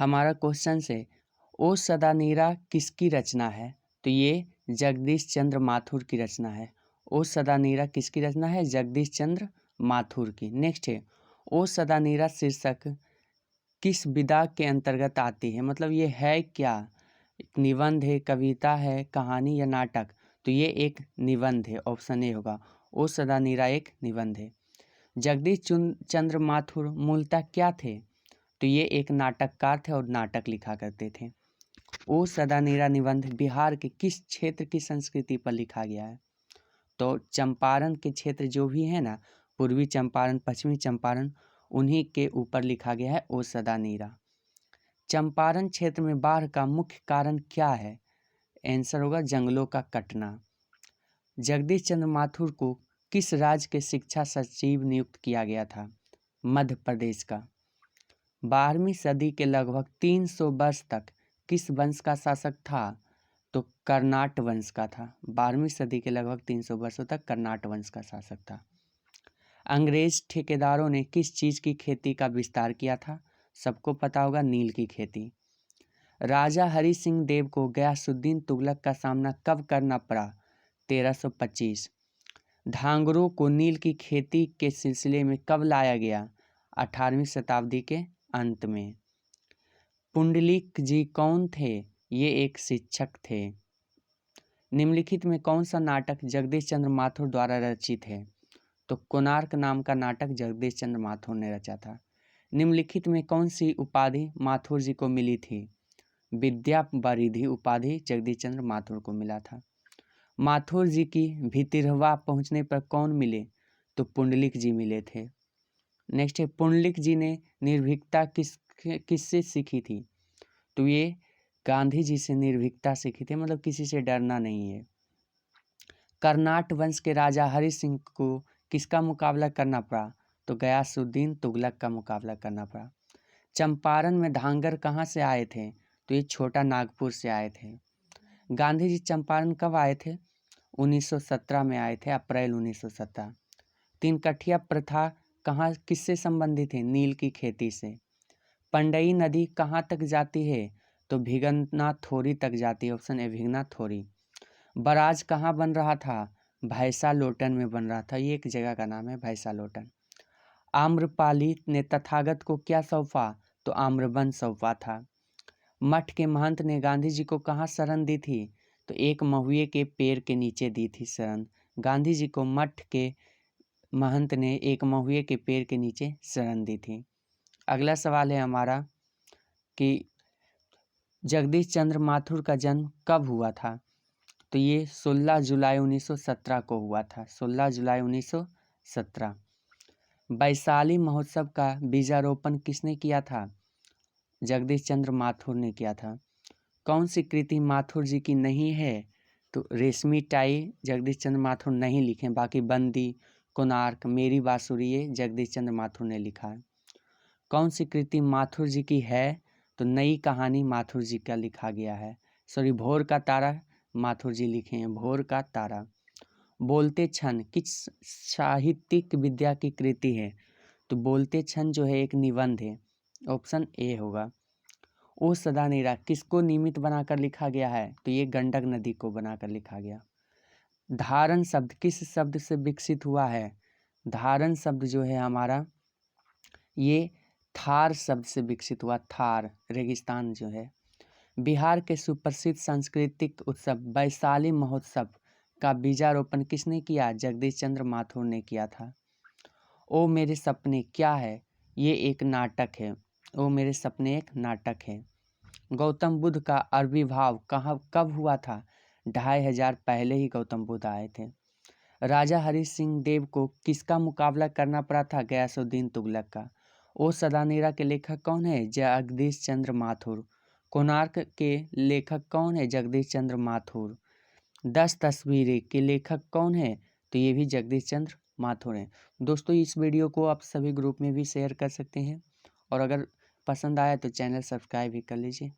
हमारा क्वेश्चन से ओ सदानीरा किसकी रचना है? तो ये जगदीश चंद्र माथुर की रचना है। ओ सदानीरा किसकी रचना है? जगदीश चंद्र माथुर की। नेक्स्ट है, ओ सदानीरा शीर्षक किस विधा के अंतर्गत आती है? मतलब ये है क्या? निबंध है, कविता है, कहानी या नाटक? तो ये एक निबंध है, ऑप्शन ए होगा। ओ सदानीरा एक निबंध है। जगदीश चंद्र माथुर मूलतः क्या थे? तो ये एक नाटककार थे और नाटक लिखा करते थे। ओ सदानीरा निबंध बिहार के किस क्षेत्र की संस्कृति पर लिखा गया है? तो चंपारण के क्षेत्र जो भी है ना, पूर्वी चंपारण, पश्चिमी चंपारण, उन्हीं के ऊपर लिखा गया है ओ सदानीरा। चंपारण क्षेत्र में बाढ़ का मुख्य कारण क्या है? आंसर होगा जंगलों का कटना। जगदीश चंद्र माथुर को किस राज्य के शिक्षा सचिव नियुक्त किया गया था? मध्य प्रदेश का। 12वीं सदी के लगभग 300 वर्ष तक किस वंश का शासक था? तो कर्नाट वंश का था। 12वीं सदी के लगभग 300 वर्षों तक कर्नाट वंश का शासक था। अंग्रेज ठेकेदारों ने किस चीज़ की खेती का विस्तार किया था? सबको पता होगा, नील की खेती। राजा हरि सिंह देव को गयासुद्दीन तुगलक का सामना कब करना पड़ा? 1325। धांगरों को नील की खेती के सिलसिले में कब लाया गया? 18वीं शताब्दी के अंत में। पुंडलिक जी कौन थे? ये एक शिक्षक थे। निम्नलिखित में कौन सा नाटक जगदीश चंद्र माथुर द्वारा रचित है? तो कोणार्क नाम का नाटक जगदीश चंद्र माथुर ने रचा था। निम्नलिखित में कौन सी उपाधि माथुर जी को मिली थी? विद्या परिधि उपाधि जगदीश चंद्र माथुर को मिला था। माथुर जी की भितिरवा पहुंचने पर कौन मिले? तो पुंडलिक जी मिले थे। नेक्स्ट है, पुंडलिक जी ने निर्भीकता किससे सीखी थी? तो ये गांधी जी से निर्भीकता सीखी थी, मतलब किसी से डरना नहीं है। कर्नाट वंश के राजा हरि सिंह को किसका मुकाबला करना पड़ा? तो गयासुद्दीन तुगलक का मुकाबला करना पड़ा। चंपारण में धांगर कहाँ से आए थे? तो ये छोटा नागपुर से आए थे। गांधी जी चंपारण कब आए थे? 1917 में आए थे, अप्रैल 1917। तीन कठिया प्रथा कहाँ किससे संबंधित है? नील की खेती से। पंडई नदी कहाँ तक जाती है? तो भिगना थोरी तक जाती है, ऑप्शन ए भिगना थोरी। बराज कहाँ बन रहा था? भैंसा लोटन में बन रहा था, ये एक जगह का नाम है भैंसा लोटन। आम्रपाली ने तथागत को क्या सौंपा? तो आम्रबन सौंपा था। मठ के महंत ने गांधी जी को कहाँ शरण दी थी? तो एक महुए के पेड़ के नीचे दी थी शरण। गांधी जी को मठ के महंत ने एक महुए के पेड़ के नीचे शरण दी थी। अगला सवाल है हमारा कि जगदीश चंद्र माथुर का जन्म कब हुआ था? तो ये 16 जुलाई 1917 को हुआ था, 16 जुलाई 1917। वैशाली महोत्सव का बीजारोपण किसने किया था? जगदीश चंद्र माथुर ने किया था। कौन सी कृति माथुर जी की नहीं है? तो रेशमी टाई जगदीश चंद्र माथुर नहीं लिखे, बाकी बंदी, कोणार्क, मेरी बांसुरी ये जगदीश चंद्र माथुर ने लिखा है। कौन सी कृति माथुर जी की है? तो नई कहानी माथुर जी का लिखा गया है। सॉरी, भोर का तारा माथुर जी लिखे हैं, भोर का तारा। बोलते क्षण किस साहित्यिक विद्या की कृति है? तो बोलते क्षण जो है एक निबंध है, ऑप्शन ए होगा। ओ सदानीरा किसको निमित्त बनाकर लिखा गया है? तो ये गंडक नदी को बनाकर लिखा गया। धारण शब्द किस शब्द से विकसित हुआ है? धारण शब्द जो है हमारा ये थार शब्द से विकसित हुआ, थार रेगिस्तान जो है। बिहार के सुप्रसिद्ध सांस्कृतिक उत्सव वैशाली महोत्सव का बीजारोपण किसने किया? जगदीश चंद्र माथुर ने किया था। ओ मेरे सपने क्या है? ये एक नाटक है। ओ मेरे सपने एक नाटक है। गौतम बुद्ध का आविर्भाव कब हुआ था? 2500 पहले ही गौतम बुद्ध आए थे। राजा हरि सिंह देव को किसका मुकाबला करना पड़ा था? गयासुद्दीन तुगलक का। ओ सदानीरा के लेखक कौन है? जगदीश चंद्र माथुर। कोणार्क के लेखक कौन है? जगदीश चंद्र माथुर। 10 तस्वीरें के लेखक कौन है? तो ये भी जगदीश चंद्र माथुर हैं। दोस्तों, इस वीडियो को आप सभी ग्रुप में भी शेयर कर सकते हैं और अगर पसंद आया तो चैनल सब्सक्राइब भी कर लीजिए।